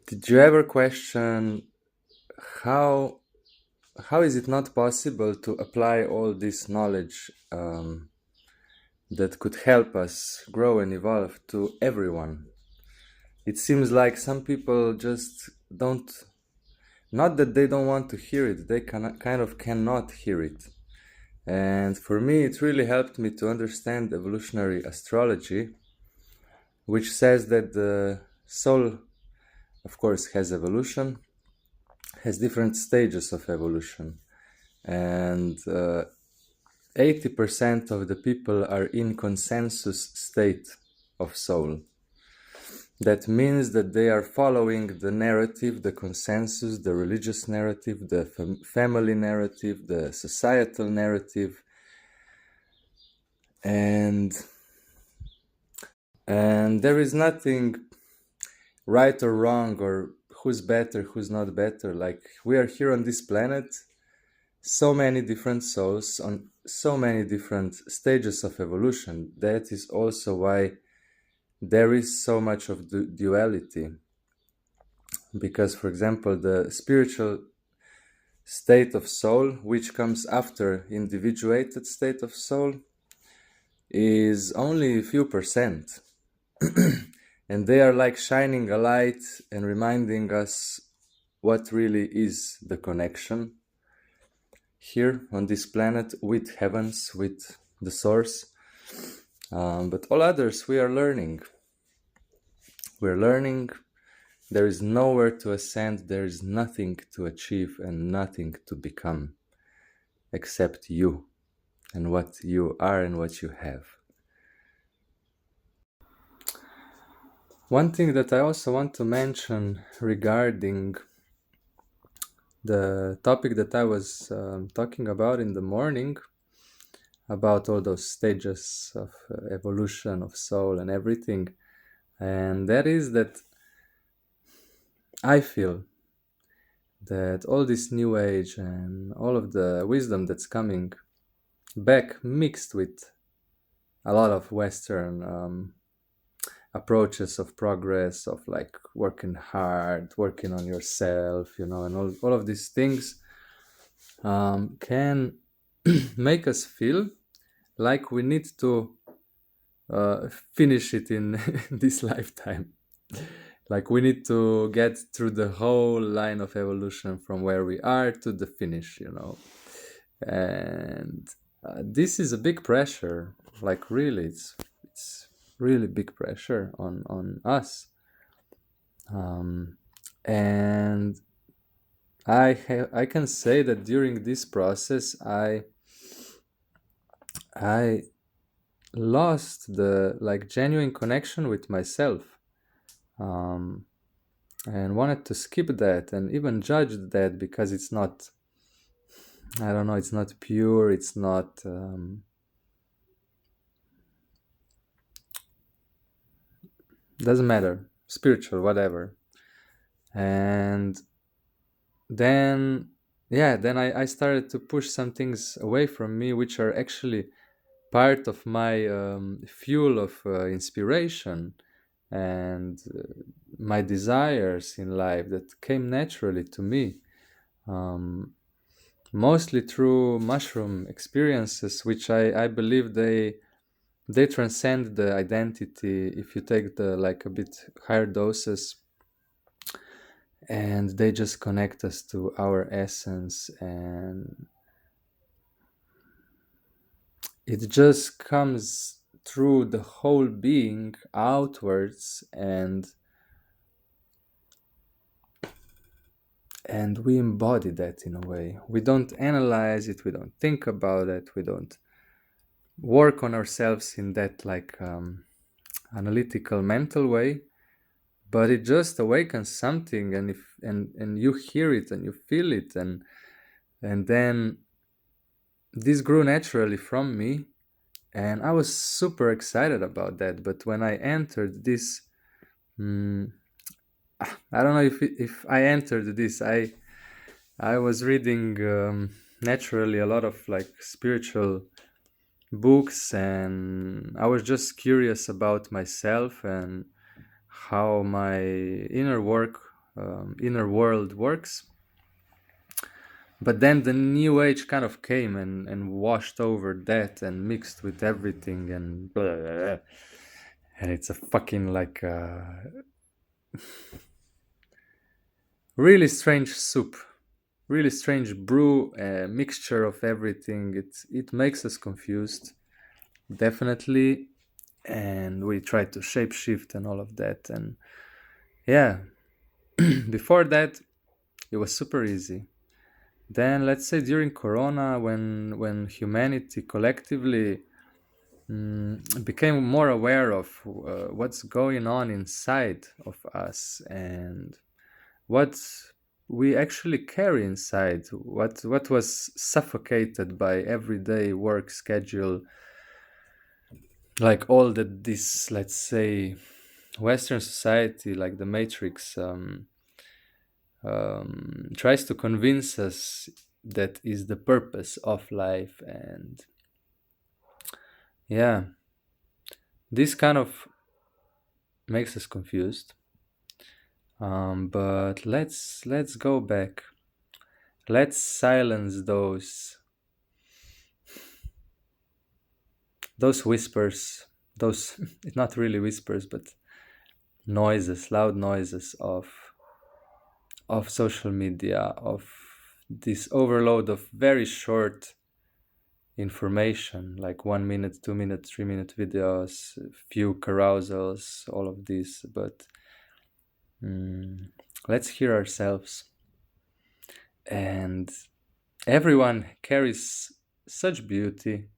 Did you ever question how how is it not possible to apply all this knowledge that could help us grow and evolve to everyone? It seems like some people just don't, not that they don't want to hear it, they kind of cannot hear it. And for me, it really helped me to understand evolutionary astrology, which says that the soul, of course, has evolution, has different stages of evolution. And 80% of the people are in consensus state of soul. That means that they are following the narrative, the consensus, the religious narrative, the family narrative, the societal narrative, and there is nothing right or wrong or who's better, who's not better. Like, we are here on this planet, so many different souls on so many different stages of evolution. That is also why there is so much of duality. Because, for example, the spiritual state of soul, which comes after individuated state of soul, is only a few percent. And they are like shining a light and reminding us what really is the connection here on this planet with heavens, with the source. But all others, we are learning. We're learning. There is nowhere to ascend. There is nothing to achieve and nothing to become except you and what you are and what you have. One thing that I also want to mention regarding the topic that I was talking about in the morning, about all those stages of evolution of soul and everything, and that is that I feel that all this new age and all of the wisdom that's coming back, mixed with a lot of Western approaches of progress, of like working hard, working on yourself, and all of these things can make us feel like we need to finish it in this lifetime. Like, we need to get through the whole line of evolution from where we are to the finish, and this is a big pressure. Like, really, it's really big pressure on us. And I can say that during this process I lost the genuine connection with myself, and wanted to skip that and even judged that because it's not, I don't know, it's not pure, it's not doesn't matter, spiritual, whatever. And then I started to push some things away from me, which are actually part of my fuel of inspiration and my desires in life that came naturally to me, mostly through mushroom experiences, which I believe they transcend the identity if you take the a bit higher doses, and they just connect us to our essence, and it just comes through the whole being outwards, and we embody that in a way. We don't analyze it, we don't think about it, we don't work on ourselves in that analytical mental way, but it just awakens something, and if and you hear it and you feel it, and then this grew naturally from me, and I was super excited about that. But when I entered this, I don't know if I entered this. I was reading naturally a lot of spiritual books, and I was just curious about myself and how my inner work inner world works. But then the new age kind of came and washed over that and mixed with everything and blah, blah, blah. And it's a fucking like really strange soup, really strange brew, mixture of everything. It makes us confused, definitely, and we try to shapeshift and all of that. And yeah, before that, it was super easy. Then let's say during Corona, when humanity collectively became more aware of what's going on inside of us and what we actually carry inside, what was suffocated by everyday work schedule, like all that this, let's say, Western society, like the Matrix, tries to convince us that is the purpose of life. And yeah, this kind of makes us confused. But let's go back. Let's silence those whispers, those not really whispers, but noises, loud noises of social media, of this overload of very short information, like 1 minute, 2 minute, 3 minute videos, few carousals, all of this. But let's hear ourselves. And everyone carries such beauty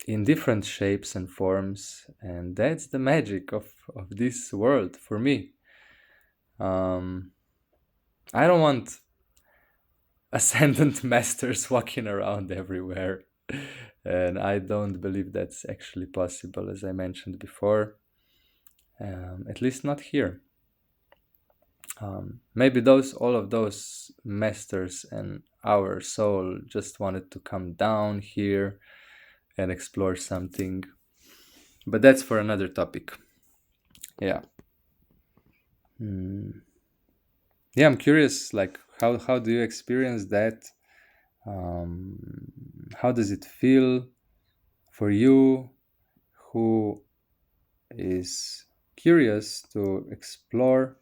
in different shapes and forms, and that's the magic of this world for me. I don't want ascendant masters walking around everywhere, and I don't believe that's actually possible, as I mentioned before. At least not here. Maybe all of those masters and our soul just wanted to come down here and explore something, but that's for another topic. Yeah. Yeah, I'm curious, like how do you experience that? How does it feel for you, who is curious to explore,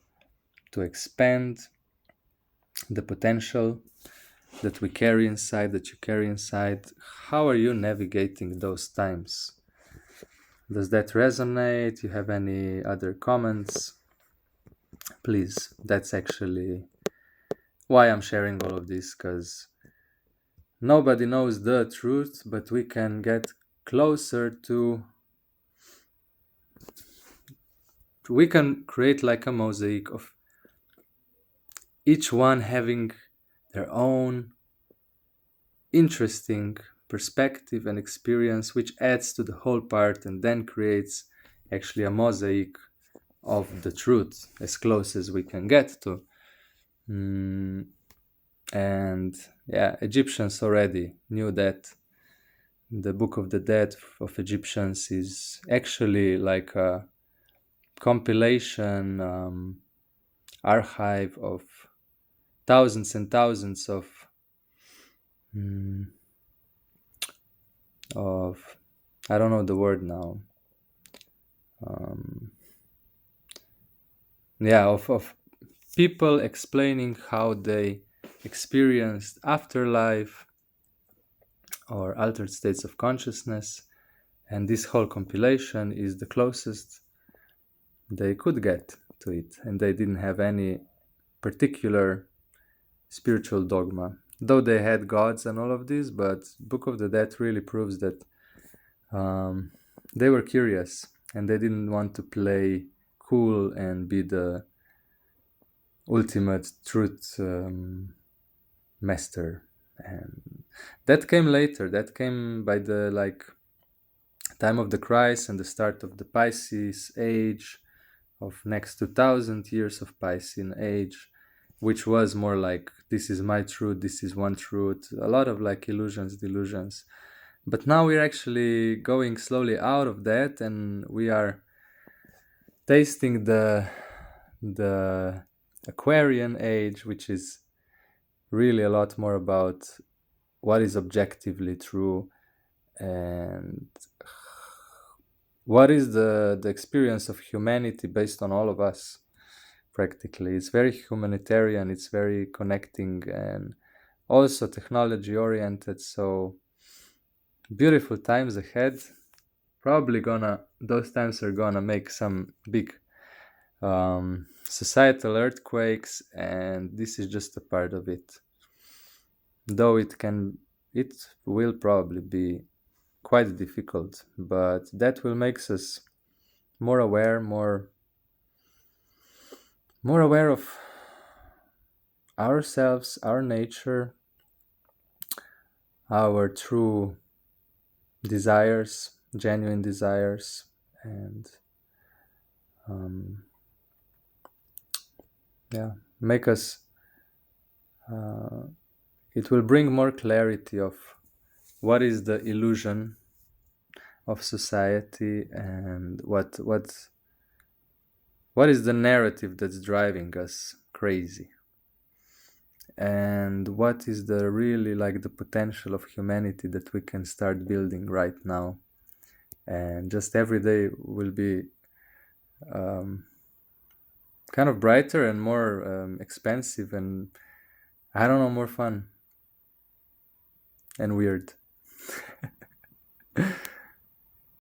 to expand the potential that we carry inside, that you carry inside? How are you navigating those times? Does that resonate? You have any other comments? Please, that's actually why I'm sharing all of this, because nobody knows the truth, but we can get closer to. We can create like a mosaic of each one having their own interesting perspective and experience, which adds to the whole part and then creates actually a mosaic of the truth as close as we can get to. And yeah, Egyptians already knew that. The Book of the Dead of Egyptians is actually like a compilation archive of thousands and thousands of I don't know the word now. Of people explaining how they experienced afterlife or altered states of consciousness, and this whole compilation is the closest they could get to it, and they didn't have any particular spiritual dogma, though they had gods and all of this. But Book of the Dead really proves that they were curious and they didn't want to play cool and be the ultimate truth master. And that came later. That came by the time of the Christ and the start of the Pisces age, of next 2000 years of Piscean age, which was more like, this is my truth, this is one truth, a lot of like illusions, delusions. But now we're actually going slowly out of that, and we are tasting the the Aquarian age, which is really a lot more about what is objectively true and what is the experience of humanity based on all of us. Practically, it's very humanitarian, it's very connecting, and also technology oriented. So beautiful times ahead. Probably gonna those times are gonna make some big societal earthquakes, and this is just a part of it. Though it will probably be quite difficult, but that will make us more aware, more aware of ourselves, our nature, our true desires, genuine desires, and um, yeah, make us. It will bring more clarity of what is the illusion of society and what is the narrative that's driving us crazy, and what is the really like the potential of humanity that we can start building right now. And just every day will be um, kind of brighter and more expensive, and I don't know, more fun and weird.